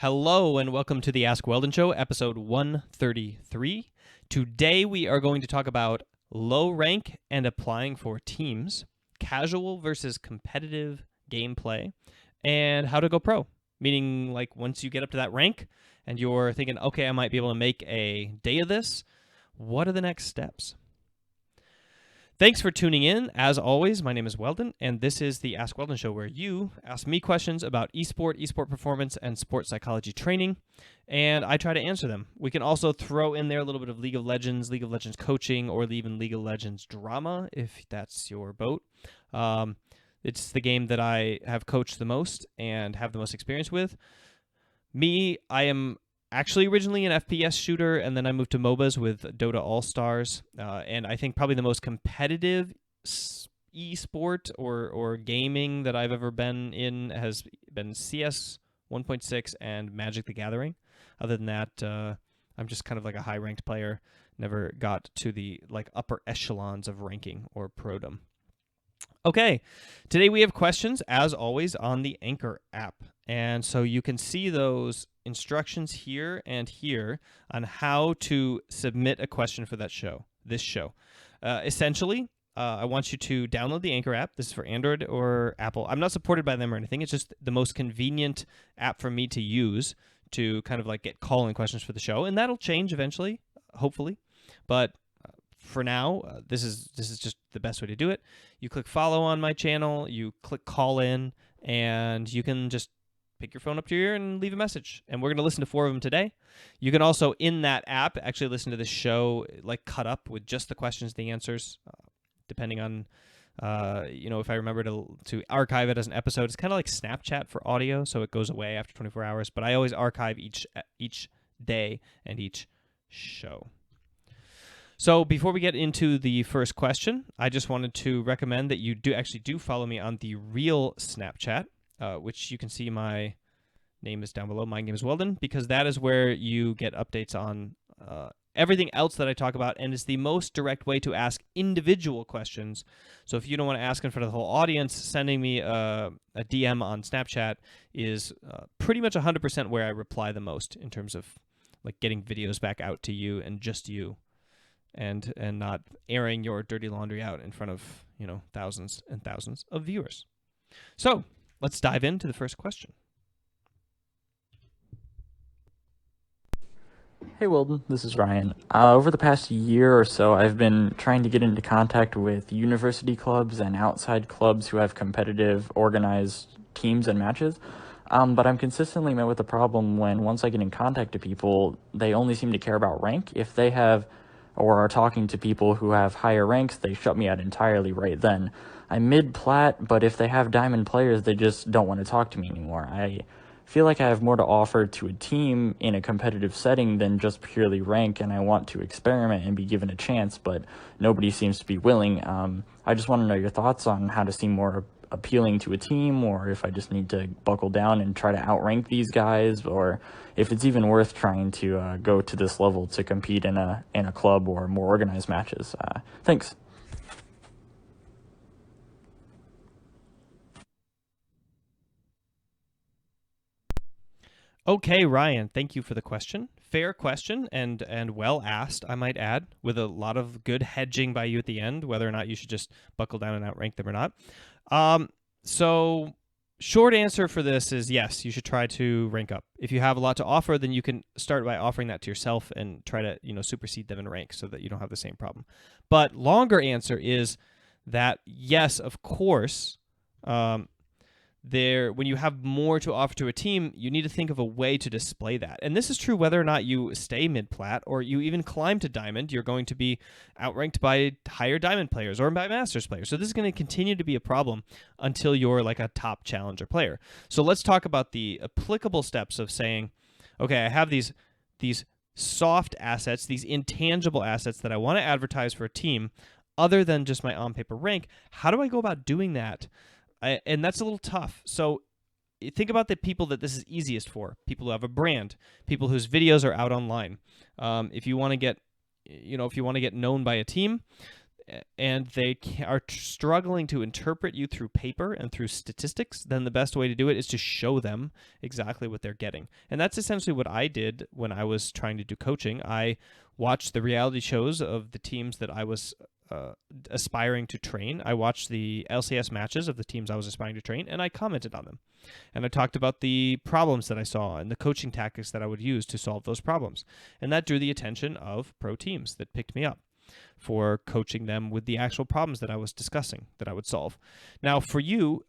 Hello and welcome to the Ask Weldon Show, episode 133. Today we are going to talk about low rank and applying for teams, casual versus competitive gameplay, and how to go pro. Meaning, like, once you get up to that rank and you're thinking, okay, I might be able to make a day of this, what are the next steps? Thanks for tuning in. As always, my name is Weldon, and this is the Ask Weldon Show, where you ask me questions about esport performance, and sports psychology training, and I try to answer them. We can also throw in there a little bit of League of Legends coaching, or even League of Legends drama, if that's your boat. It's the game that I have coached the most and have the most experience with. I am actually originally an FPS shooter, and then I moved to MOBAs with Dota All-Stars, and I think probably the most competitive esport or gaming that I've ever been in has been CS 1.6 and Magic the Gathering. Other than that, I'm just kind of like a high-ranked player, never got to the upper echelons of ranking or prodom. Okay, today we have questions, as always, on the Anchor app. And so you can see those instructions here and here on how to submit a question for this show. Essentially, I want you to download the Anchor app. This is for Android or Apple. I'm not supported by them or anything. It's just the most convenient app for me to use to kind of get call-in questions for the show. And that'll change eventually, hopefully. But for now, this is just the best way to do it. You click follow on my channel, you click call in, and you can just pick your phone up to your ear and leave a message. And we're going to listen to 4 of them today. You can also, in that app, actually listen to the show cut up with just the questions, the answers, depending on, if I remember to archive it as an episode. It's kind of like Snapchat for audio, so it goes away after 24 hours. But I always archive each day and each show. So before we get into the first question, I just wanted to recommend that you do follow me on the real Snapchat, which you can see my name is down below. My name is Weldon, because that is where you get updates on everything else that I talk about, and it's the most direct way to ask individual questions. So if you don't want to ask in front of the whole audience, sending me a DM on Snapchat is pretty much 100% where I reply the most in terms of getting videos back out to you and just you. And not airing your dirty laundry out in front of, thousands and thousands of viewers. So let's dive into the first question. Hey Weldon, this is Ryan. Over the past year or so, I've been trying to get into contact with university clubs and outside clubs who have competitive, organized teams and matches. But I'm consistently met with a problem when once I get in contact to people, they only seem to care about rank. If they have or are talking to people who have higher ranks, they shut me out entirely right then. I'm mid-plat, but if they have diamond players, they just don't want to talk to me anymore. I feel like I have more to offer to a team in a competitive setting than just purely rank, and I want to experiment and be given a chance, but nobody seems to be willing. I just want to know your thoughts on how to seem more appealing to a team, or if I just need to buckle down and try to outrank these guys, or if it's even worth trying to go to this level to compete in a club or more organized matches. Thanks. Okay, Ryan, thank you for the question. Fair question and well asked, I might add, with a lot of good hedging by you at the end, whether or not you should just buckle down and outrank them or not. So short answer for this is yes, you should try to rank up. If you have a lot to offer, then you can start by offering that to yourself and try to, supersede them in rank so that you don't have the same problem. But longer answer is that yes, of course, when you have more to offer to a team, you need to think of a way to display that. And this is true whether or not you stay mid-plat or you even climb to diamond. You're going to be outranked by higher diamond players or by masters players. So this is going to continue to be a problem until you're a top challenger player. So let's talk about the applicable steps of saying, okay, I have these soft assets, these intangible assets that I want to advertise for a team other than just my on-paper rank. How do I go about doing that? And that's a little tough. So think about the people that this is easiest for. People who have a brand, people whose videos are out online. If you want to get known by a team, and they are struggling to interpret you through paper and through statistics, then the best way to do it is to show them exactly what they're getting. And that's essentially what I did when I was trying to do coaching. I watched the reality shows of the teams that I was aspiring to train. I watched the LCS matches of the teams I was aspiring to train, and I commented on them. And I talked about the problems that I saw and the coaching tactics that I would use to solve those problems. And that drew the attention of pro teams that picked me up for coaching them with the actual problems that I was discussing that I would solve. Now, for you,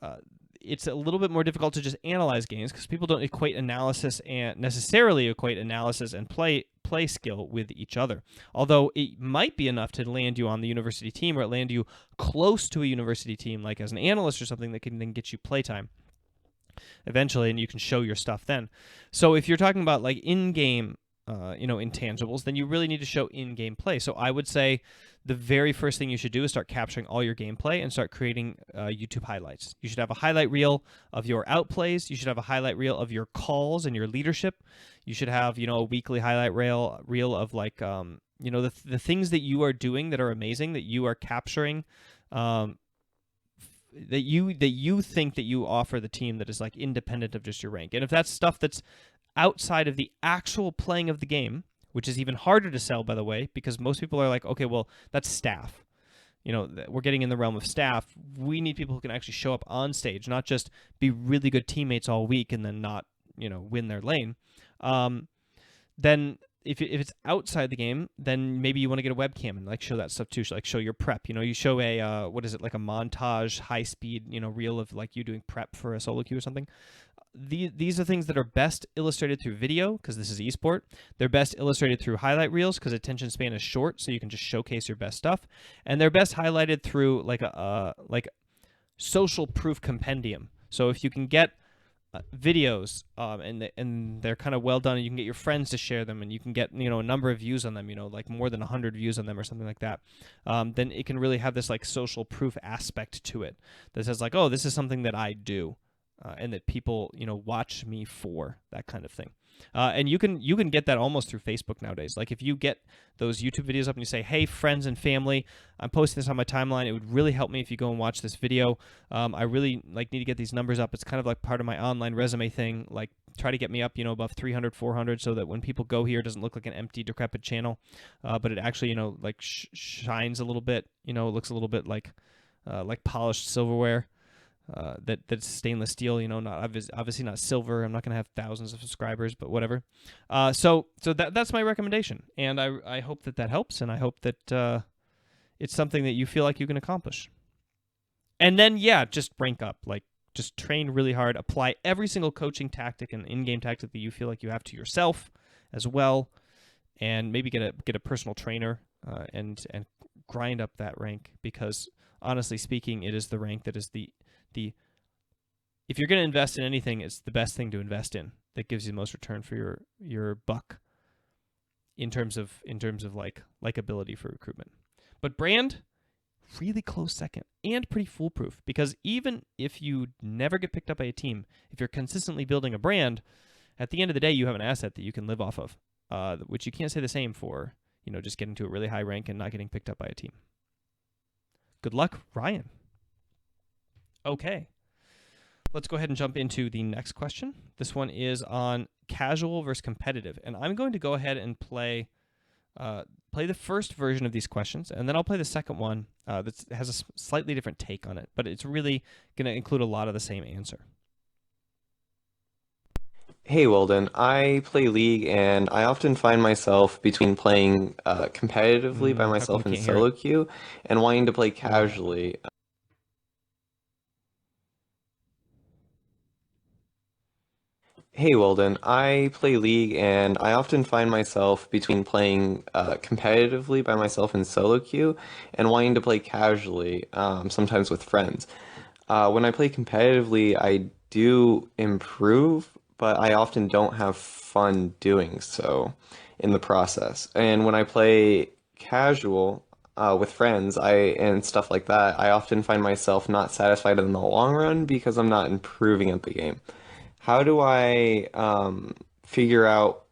it's a little bit more difficult to just analyze games because people don't necessarily equate analysis and play skill with each other. Although it might be enough to land you on the university team, or land you close to a university team, like as an analyst or something, that can then get you playtime eventually, and you can show your stuff then. So if you're talking about like in-game intangibles, then you really need to show in-game play. So I would say the very first thing you should do is start capturing all your gameplay and start creating YouTube highlights. You should have a highlight reel of your outplays. You should have a highlight reel of your calls and your leadership. You should have, a weekly highlight reel of like, the things that you are doing that are amazing, that you are capturing, that you think that you offer the team that is like independent of just your rank. And if that's stuff that's outside of the actual playing of the game, which is even harder to sell, by the way, because most people are like, okay, well, that's staff. We're getting in the realm of staff. We need people who can actually show up on stage, not just be really good teammates all week and then not, win their lane. Then if it's outside the game, then maybe you want to get a webcam and like show that stuff too. Like show your prep. You show a like a montage, high speed, reel of like you doing prep for a solo queue or something. These are things that are best illustrated through video because this is esport. They're best illustrated through highlight reels because attention span is short, so you can just showcase your best stuff. And they're best highlighted through like a social proof compendium. So if you can get videos and they're kind of well done, and you can get your friends to share them, and you can get a number of views on them, like more than 100 views on them or something like that, then it can really have this like social proof aspect to it that says like, oh, this is something that I do. And that people, watch me for, that kind of thing. And you can get that almost through Facebook nowadays. Like if you get those YouTube videos up and you say, hey, friends and family, I'm posting this on my timeline. It would really help me if you go and watch this video. I really need to get these numbers up. It's kind of like part of my online resume thing. Like try to get me up, above 300, 400 so that when people go here, it doesn't look like an empty, decrepit channel. But it actually, shines a little bit, looks a little bit like polished silverware. That's stainless steel, not obviously not silver. I'm not going to have thousands of subscribers, but whatever. So that's my recommendation, and I hope that helps, and I hope that it's something that you feel like you can accomplish. And then just rank up, like just train really hard, apply every single coaching tactic and in-game tactic that you feel like you have to yourself as well, and maybe get a personal trainer and grind up that rank, because honestly speaking, it is the rank that is if you're going to invest in anything, it's the best thing to invest in that gives you the most return for your buck in terms of likability for recruitment. But brand, really close second and pretty foolproof, because even if you never get picked up by a team, if you're consistently building a brand, at the end of the day, you have an asset that you can live off of, which you can't say the same for, just getting to a really high rank and not getting picked up by a team. Good luck, Ryan. Okay, let's go ahead and jump into the next question. This one is on casual versus competitive, and I'm going to go ahead and play the first version of these questions, and then I'll play the second one that has a slightly different take on it, but it's really going to include a lot of the same answer. Hey Weldon, I play League and I often find myself between playing competitively by How come myself you in can't hear it? solo queue and wanting to play casually. Hey Weldon, I play League and I often find myself between playing competitively by myself in solo queue and wanting to play casually, sometimes with friends. When I play competitively, I do improve, but I often don't have fun doing so in the process. And when I play casual with friends, and stuff like that, I often find myself not satisfied in the long run because I'm not improving at the game. How do I figure out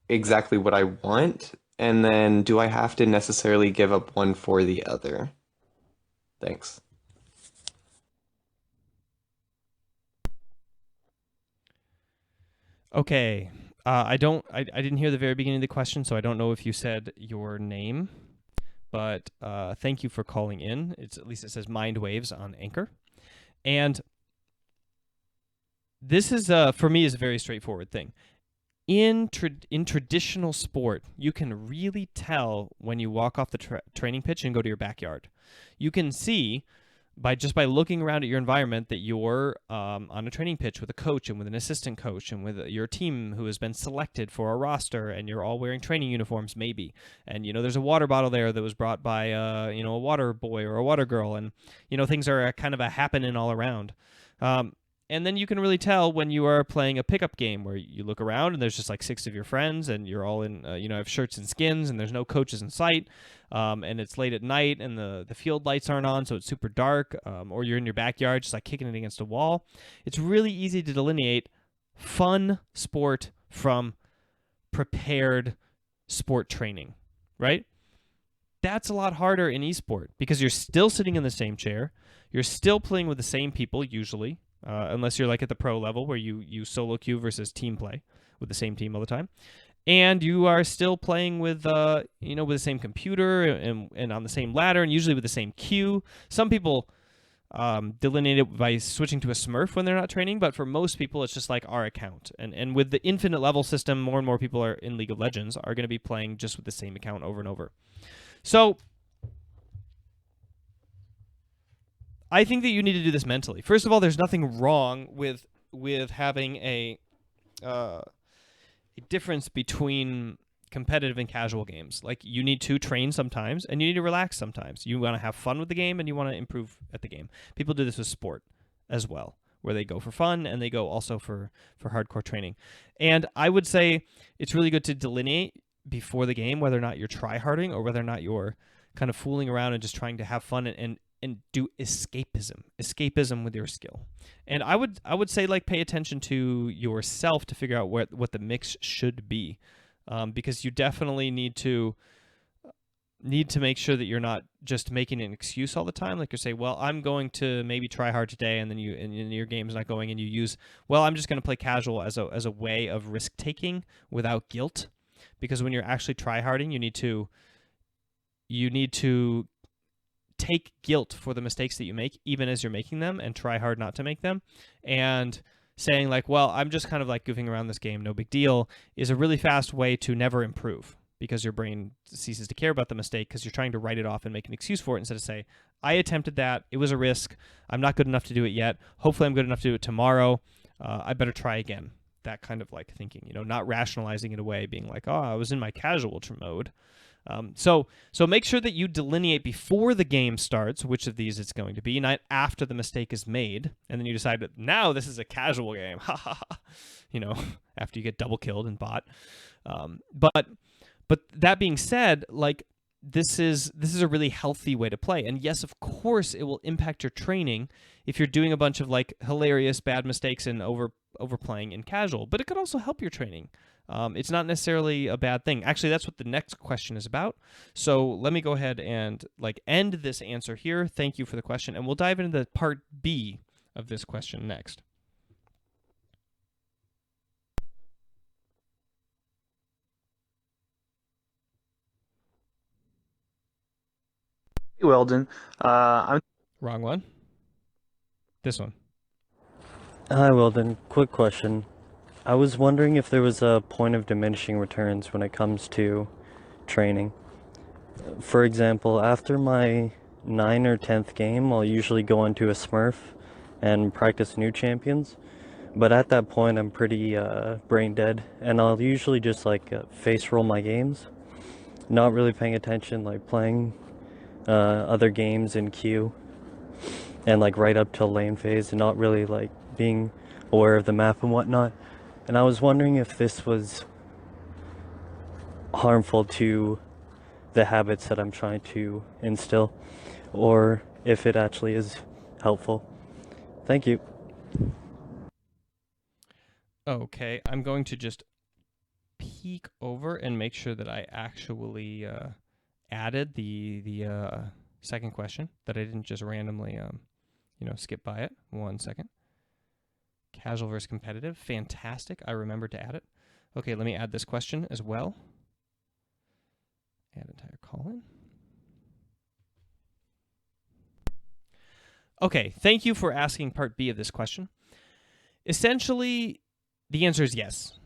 exactly what I want And then do I have to necessarily give up one for the other? Thanks. Okay. I didn't hear the very beginning of the question, so I don't know if you said your name, but thank you for calling in. At least it says Mind Waves on Anchor. And this is, for me, is a very straightforward thing. In traditional sport, you can really tell when you walk off the training pitch and go to your backyard. You can see by looking around at your environment that you're on a training pitch with a coach and with an assistant coach and with your team who has been selected for a roster, and you're all wearing training uniforms maybe, and there's a water bottle there that was brought by a water boy or a water girl, and things are kind of a happening all around. And then you can really tell when you are playing a pickup game where you look around and there's just like 6 of your friends and you're all in, have shirts and skins and there's no coaches in sight. And it's late at night and the field lights aren't on, so it's super dark. Or you're in your backyard just like kicking it against a wall. It's really easy to delineate fun sport from prepared sport training, right? That's a lot harder in esport because you're still sitting in the same chair. You're still playing with the same people usually. Unless you're like at the pro level where you solo queue versus team play with the same team all the time. And you are still playing with with the same computer and on the same ladder and usually with the same queue. Some people delineate it by switching to a Smurf when they're not training, but for most people it's just like our account. And with the infinite level system, more and more people are in League of Legends are going to be playing just with the same account over and over. So I think that you need to do this mentally. First of all, there's nothing wrong with having a difference between competitive and casual games. Like, you need to train sometimes and you need to relax sometimes. You want to have fun with the game and you want to improve at the game. People do this with sport as well, where they go for fun and they go also for hardcore training. And I would say it's really good to delineate before the game whether or not you're tryharding or whether or not you're kind of fooling around and just trying to have fun and do escapism with your skill. And I would say, like, pay attention to yourself to figure out what the mix should be, because you definitely need to make sure that you're not just making an excuse all the time. Like, you say, well, I'm going to maybe try hard today, and then your game's not going, and you use, well, I'm just going to play casual as a way of risk taking without guilt, because when you're actually tryharding, you need to take guilt for the mistakes that you make, even as you're making them, and try hard not to make them. And saying like, well, I'm just kind of like goofing around this game, no big deal, is a really fast way to never improve, because your brain ceases to care about the mistake because you're trying to write it off and make an excuse for it instead of say, I attempted that, it was a risk, I'm not good enough to do it yet, hopefully I'm good enough to do it tomorrow, I better try again. That kind of like thinking, not rationalizing it away, being like, oh, I was in my casual mode. So make sure that you delineate before the game starts which of these it's going to be, not after the mistake is made, and then you decide that now this is a casual game, after you get double killed and bot. But that being said, like, this is a really healthy way to play. And yes, of course, it will impact your training if you're doing a bunch of like hilarious bad mistakes and overplaying in casual, but it could also help your training. It's not necessarily a bad thing. Actually, that's what the next question is about. So let me go ahead and like end this answer here. Thank you for the question, and we'll dive into the part B of this question next. Hey, Weldon. Wrong one. This one. Hi, Weldon. Quick question. I was wondering if there was a point of diminishing returns when it comes to training. For example, after my 9th or 10th game, I'll usually go into a Smurf and practice new champions. But at that point, I'm pretty brain dead, and I'll usually just like face roll my games, not really paying attention, like playing other games in queue, and like right up till lane phase, and not really like being aware of the map and whatnot. And I was wondering if this was harmful to the habits that I'm trying to instill, or if it actually is helpful. Thank you. Okay, I'm going to just peek over and make sure that I actually added the second question, that I didn't just randomly skip by it. 1 second. Casual versus competitive. Fantastic. I remembered to add it. Okay, let me add this question as well. Add entire colon. Okay, thank you for asking part B of this question. Essentially, the answer is yes.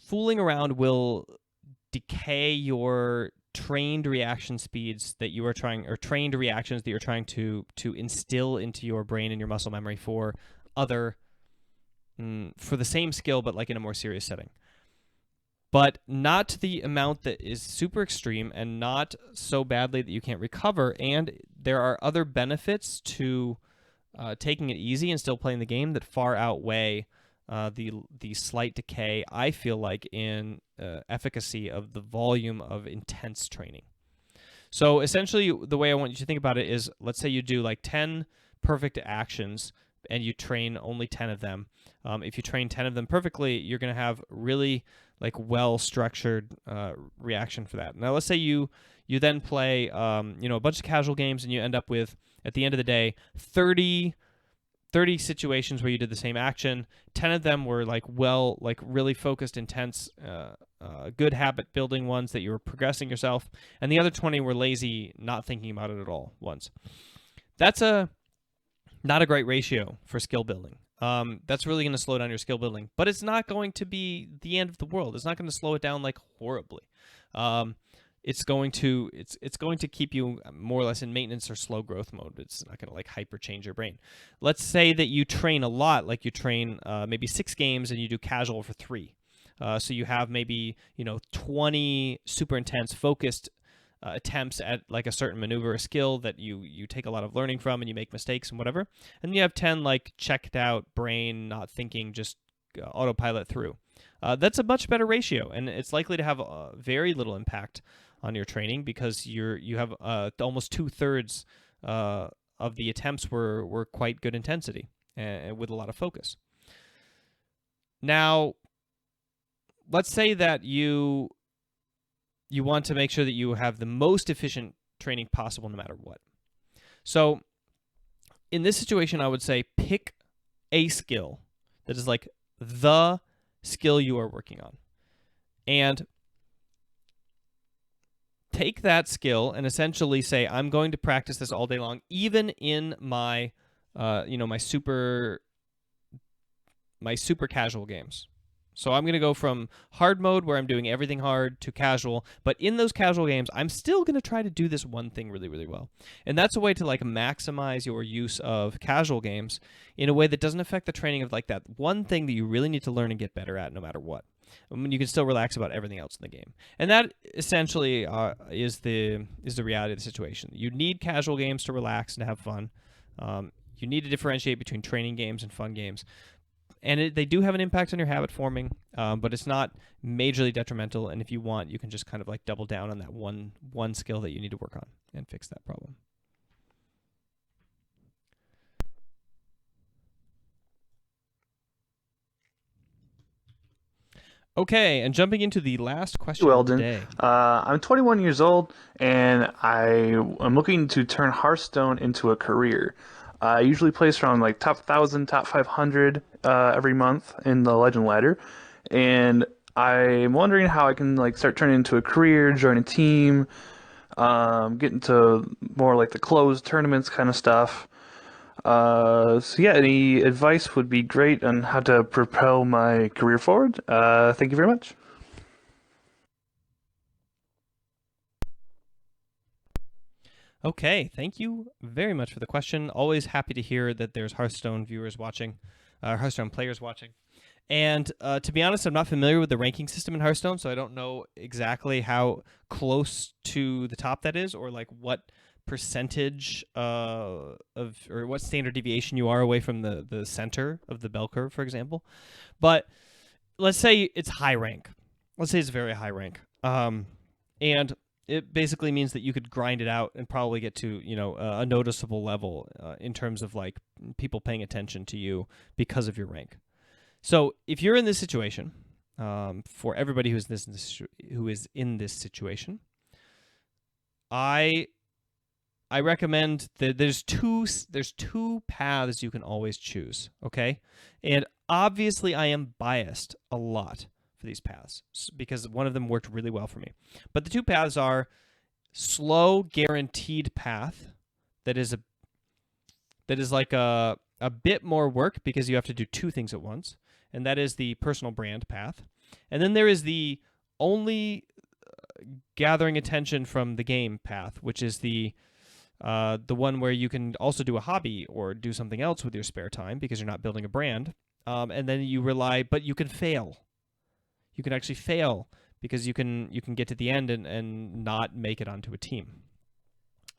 Fooling around will decay your trained reaction speeds that you are trying, or trained reactions that you're trying to instill into your brain and your muscle memory for the same skill, but like in a more serious setting. But not to the amount that is super extreme, and not so badly that you can't recover. And there are other benefits to taking it easy and still playing the game that far outweigh the slight decay, I feel like, in efficacy of the volume of intense training. So essentially, the way I want you to think about it is, let's say you do like 10 perfect actions and you train only 10 of them. If you train 10 of them perfectly, you're going to have really like well-structured reaction for that. Now, let's say you then play a bunch of casual games, and you end up with, at the end of the day, 30 situations where you did the same action. 10 of them were really focused, intense, good habit building ones that you were progressing yourself, and the other 20 were lazy, not thinking about it at all ones. That's not a great ratio for skill building. That's really going to slow down your skill building, but it's not going to be the end of the world. It's not going to slow it down like horribly. It's going to keep you more or less in maintenance or slow growth mode. It's not going to like hyper change your brain. Let's say that you train a lot, like you train maybe 6 games and you do casual for 3. So you have maybe 20 super intense focused attempts at like a certain maneuver or skill that you take a lot of learning from, and you make mistakes and whatever. And you have 10 like checked out brain, not thinking, just autopilot through. That's a much better ratio, and it's likely to have very little impact on your training, because you have almost 2/3 of the attempts were quite good intensity and with a lot of focus. Now, let's say that you want to make sure that you have the most efficient training possible no matter what. So in this situation, I would say pick a skill that is like the skill you are working on, and take that skill and essentially say, I'm going to practice this all day long, even in my my super casual games. So I'm going to go from hard mode, where I'm doing everything hard, to casual. But in those casual games, I'm still going to try to do this one thing really, really well. And that's a way to like maximize your use of casual games in a way that doesn't affect the training of like that one thing that you really need to learn and get better at no matter what. I mean, you can still relax about everything else in the game. And that essentially is the reality of the situation. You need casual games to relax and have fun. You need to differentiate between training games and fun games. And they do have an impact on your habit forming, but it's not majorly detrimental. And if you want, you can just kind of like double down on that one skill that you need to work on and fix that problem. Okay, and jumping into the last question Weldon. of the day. I'm 21 years old, and I'm looking to turn Hearthstone into a career. I usually place around like top 1,000, top 500 every month in the Legend Ladder, and I'm wondering how I can like start turning into a career, join a team, get into more like the closed tournaments kind of stuff. So yeah, any advice would be great on how to propel my career forward. Thank you very much. Okay, thank you very much for the question. Always happy to hear that there's Hearthstone viewers watching, Hearthstone players watching. And to be honest, I'm not familiar with the ranking system in Hearthstone, so I don't know exactly how close to the top that is, or like what percentage or what standard deviation you are away from the center of the bell curve, for example. But let's say it's high rank. Let's say it's very high rank. And it basically means that you could grind it out and probably get to, a noticeable level in terms of like people paying attention to you because of your rank. So if you're in this situation, for everybody who is in this situation. I recommend that there's two paths you can always choose, okay? And obviously I am biased a lot for these paths because one of them worked really well for me. But the two paths are slow guaranteed path that is like a bit more work because you have to do two things at once, and that is the personal brand path. And then there is the only gathering attention from the game path, which is the one where you can also do a hobby or do something else with your spare time because you're not building a brand. And then you rely, but you can fail. You can actually fail because you can get to the end and not make it onto a team.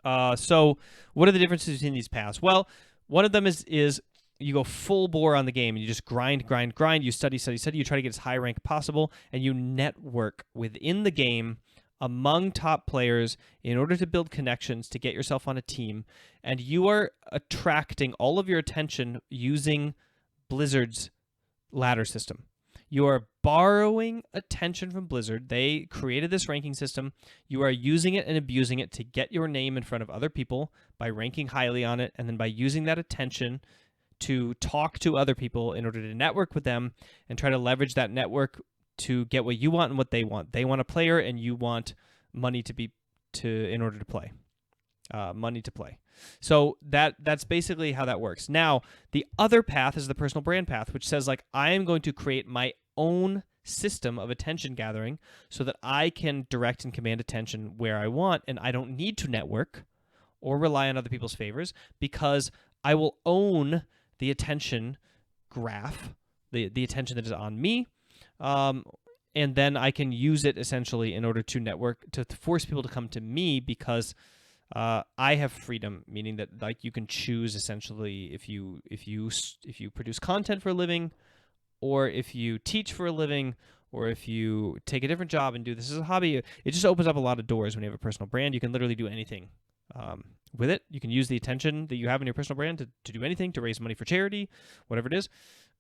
So what are the differences between these paths? Well, one of them is you go full bore on the game and you just grind. You study. You try to get as high rank possible, and you network within the game among top players in order to build connections to get yourself on a team. And you are attracting all of your attention using Blizzard's ladder system. You are borrowing attention from Blizzard. They created this ranking system. You are using it and abusing it to get your name in front of other people by ranking highly on it, and then by using that attention to talk to other people in order to network with them and try to leverage that network to get what you want and what they want. They want a player, and you want money in order to play. Money to play. So that's basically how that works. Now, the other path is the personal brand path, which says, like, I am going to create my own system of attention gathering so that I can direct and command attention where I want, and I don't need to network or rely on other people's favors because I will own the attention graph, the attention that is on me, and then I can use it essentially in order to network, to force people to come to me because I have freedom, meaning that, like, you can choose essentially if you produce content for a living, or if you teach for a living, or if you take a different job and do this as a hobby. It just opens up a lot of doors when you have a personal brand. You can literally do anything with it. You can use the attention that you have in your personal brand to do anything, to raise money for charity, whatever it is.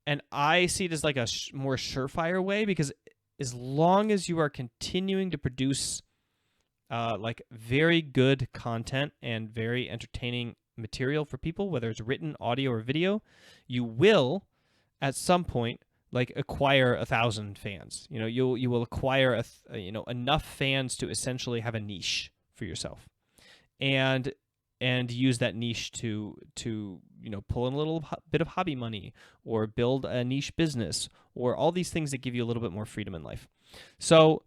And I see it as like a more surefire way, because as long as you are continuing to produce like very good content and very entertaining material for people, whether it's written, audio, or video, you will at some point like acquire 1,000 fans. You know, you will acquire enough fans to essentially have a niche for yourself, and use that niche to pull in a little bit of hobby money, or build a niche business, or all these things that give you a little bit more freedom in life. So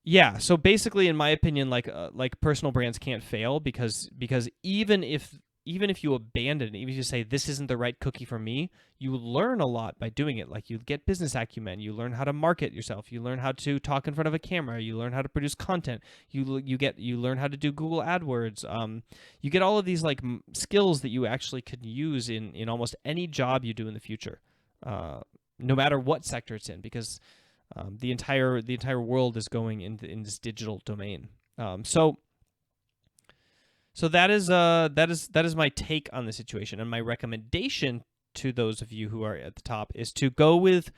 yeah, so basically, in my opinion, like personal brands can't fail because even if you abandon it, even if you say this isn't the right cookie for me, you learn a lot by doing it. Like, you get business acumen, you learn how to market yourself, you learn how to talk in front of a camera, you learn how to produce content, you learn how to do Google AdWords. You get all of these like skills that you actually could use in almost any job you do in the future, no matter what sector it's in, because the entire world is going in this digital domain. So that is my take on the situation, and my recommendation to those of you who are at the top is to go with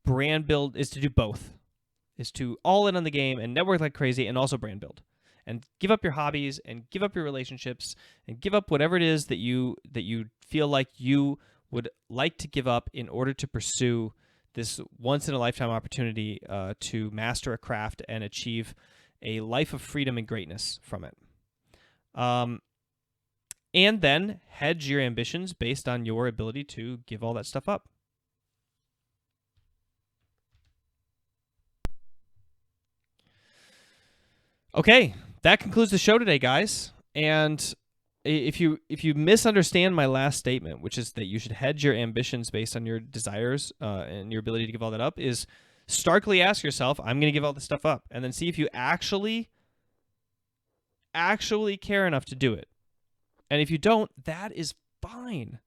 brand build, is to do both, is to all in on the game and network like crazy, and also brand build, and give up your hobbies and give up your relationships and give up whatever it is that you feel like you would like to give up in order to pursue this once in a lifetime opportunity to master a craft and achieve a life of freedom and greatness from it. And then hedge your ambitions based on your ability to give all that stuff up. Okay, that concludes the show today, guys. And if you misunderstand my last statement, which is that you should hedge your ambitions based on your desires and your ability to give all that up, is starkly ask yourself, I'm going to give all this stuff up, and then see if you actually care enough to do it. And if you don't, that is fine.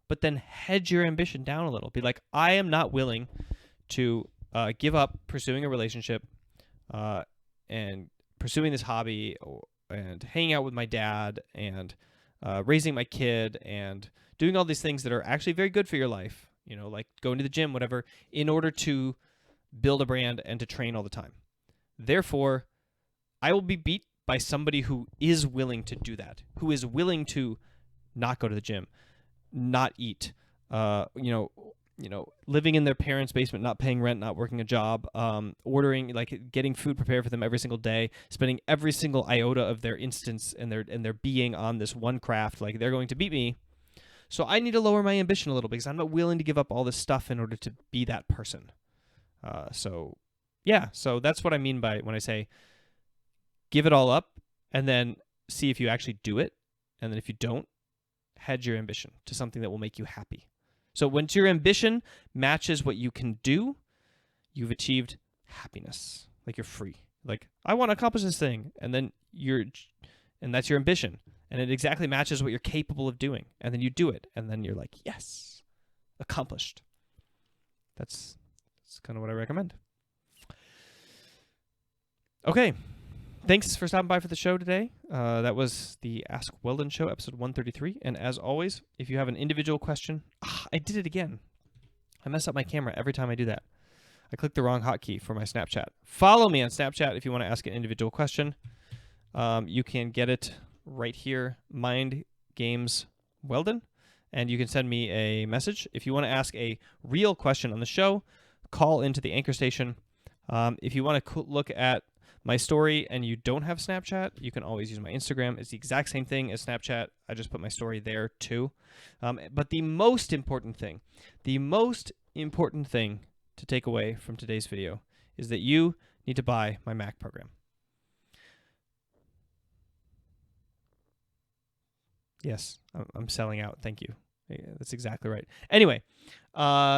But then hedge your ambition down a little. Be like, I am not willing to give up pursuing a relationship and pursuing this hobby and hanging out with my dad and raising my kid and doing all these things that are actually very good for your life like going to the gym, whatever, in order to build a brand and to train all the time. Therefore, I will be beat by somebody who is willing to do that, who is willing to not go to the gym, not eat, living in their parents' basement, not paying rent, not working a job, ordering, getting food prepared for them every single day, spending every single iota of their instance and their being on this one craft. Like, they're going to beat me. So I need to lower my ambition a little because I'm not willing to give up all this stuff in order to be that person. So that's what I mean by when I say give it all up and then see if you actually do it. And then if you don't, hedge your ambition to something that will make you happy. So once your ambition matches what you can do, you've achieved happiness. Like, you're free. Like, I want to accomplish this thing. And then and that's your ambition. And it exactly matches what you're capable of doing. And then you do it. And then you're like, yes, accomplished. That's kind of what I recommend. Okay. Thanks for stopping by for the show today. That was the Ask Weldon Show, episode 133. And as always, if you have an individual question, I did it again. I mess up my camera every time I do that. I clicked the wrong hotkey for my Snapchat. Follow me on Snapchat if you want to ask an individual question. You can get it right here, Mind Games Weldon, and you can send me a message. If you want to ask a real question on the show, call into the anchor station. If you want to look at my story and you don't have Snapchat, you can always use my Instagram. It's the exact same thing as Snapchat. I just put my story there too. But the most important thing to take away from today's video is that you need to buy my Mac program. Yes, I'm selling out. Thank you. Yeah, that's exactly right. Anyway,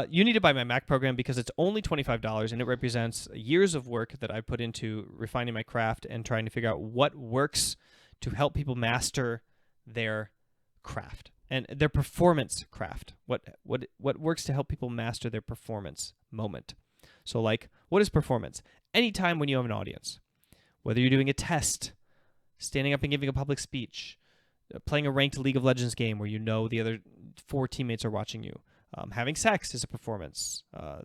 you need to buy my Mac program because it's only $25 and it represents years of work that I put into refining my craft and trying to figure out what works to help people master their craft and their performance craft. What works to help people master their performance moment. So, like, what is performance? Anytime when you have an audience, whether you're doing a test, standing up and giving a public speech, playing a ranked League of Legends game where you know the other 4 teammates are watching you. Having sex is a performance.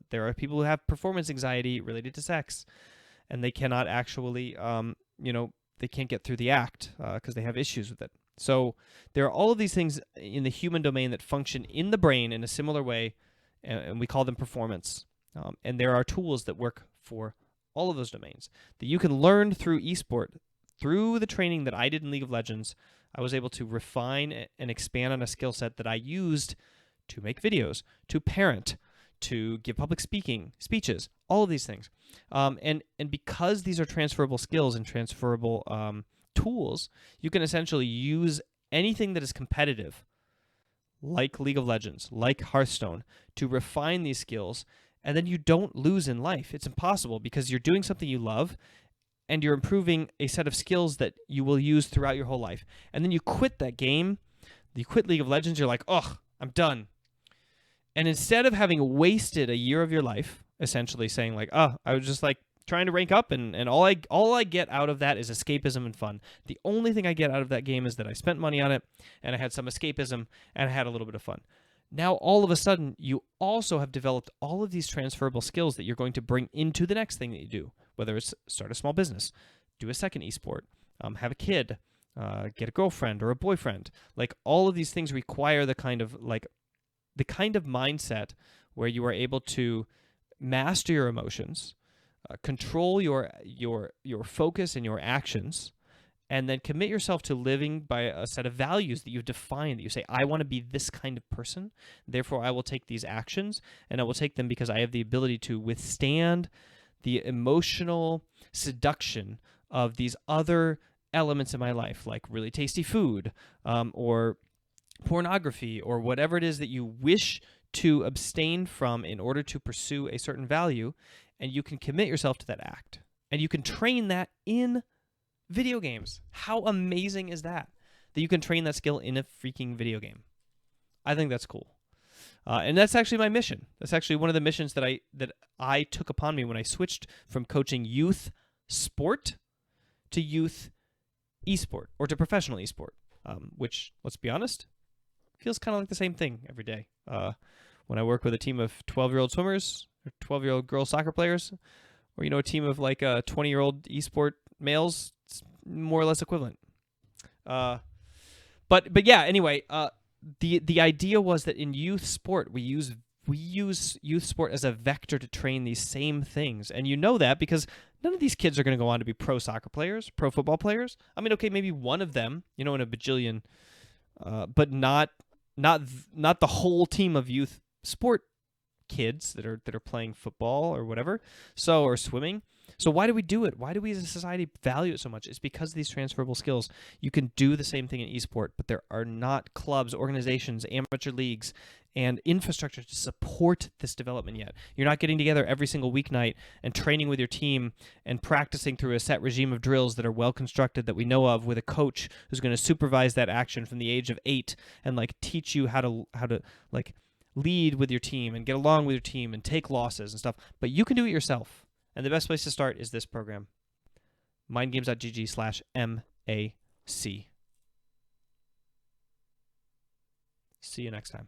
There are people who have performance anxiety related to sex, and they cannot actually, they can't get through the act because they have issues with it. So there are all of these things in the human domain that function in the brain in a similar way, and we call them performance. And there are tools that work for all of those domains that you can learn through esport. Through the training that I did in League of Legends, I was able to refine and expand on a skill set that I used to make videos, to parent, to give public speeches, all of these things. And because these are transferable skills and transferable tools, you can essentially use anything that is competitive, like League of Legends, like Hearthstone, to refine these skills, and then you don't lose in life. It's impossible because you're doing something you love, and you're improving a set of skills that you will use throughout your whole life. And then you quit that game, you quit League of Legends, you're like, oh, I'm done. And instead of having wasted a year of your life, essentially saying like, oh, I was just like trying to rank up and all I get out of that is escapism and fun. The only thing I get out of that game is that I spent money on it and I had some escapism and I had a little bit of fun. Now, all of a sudden, you also have developed all of these transferable skills that you're going to bring into the next thing that you do, whether it's start a small business, do a second esport, have a kid, get a girlfriend or a boyfriend. Like, all of these things require the kind of mindset where you are able to master your emotions, control your focus and your actions, and then commit yourself to living by a set of values that you've defined, that you say, I want to be this kind of person, therefore I will take these actions, and I will take them because I have the ability to withstand the emotional seduction of these other elements in my life, like really tasty food, or pornography, or whatever it is that you wish to abstain from in order to pursue a certain value, and you can commit yourself to that act. And you can train that in video games. How amazing is that? That you can train that skill in a freaking video game. I think that's cool. And that's actually my mission. That's actually one of the missions that I took upon me when I switched from coaching youth sport to youth esport, or to professional esport, which, let's be honest, feels kind of like the same thing every day. when I work with a team of 12-year-old swimmers or 12-year-old girl soccer players, or a team of like 20-year-old esport males, it's more or less equivalent. But yeah, anyway, the idea was that in youth sport we use youth sport as a vector to train these same things, and that because none of these kids are going to go on to be pro soccer players, pro football players. I mean, okay, maybe one of them, in a bajillion, but not the whole team of youth sport kids that are playing football or whatever, or swimming. So why do we do it? Why do we as a society value it so much? It's because of these transferable skills. You can do the same thing in esport, but there are not clubs, organizations, amateur leagues, and infrastructure to support this development yet. You're not getting together every single weeknight and training with your team and practicing through a set regime of drills that are well constructed that we know of, with a coach who's going to supervise that action from the age of 8 and teach you how to lead with your team and get along with your team and take losses and stuff. But you can do it yourself. And the best place to start is this program, mindgames.gg/MAC. See you next time.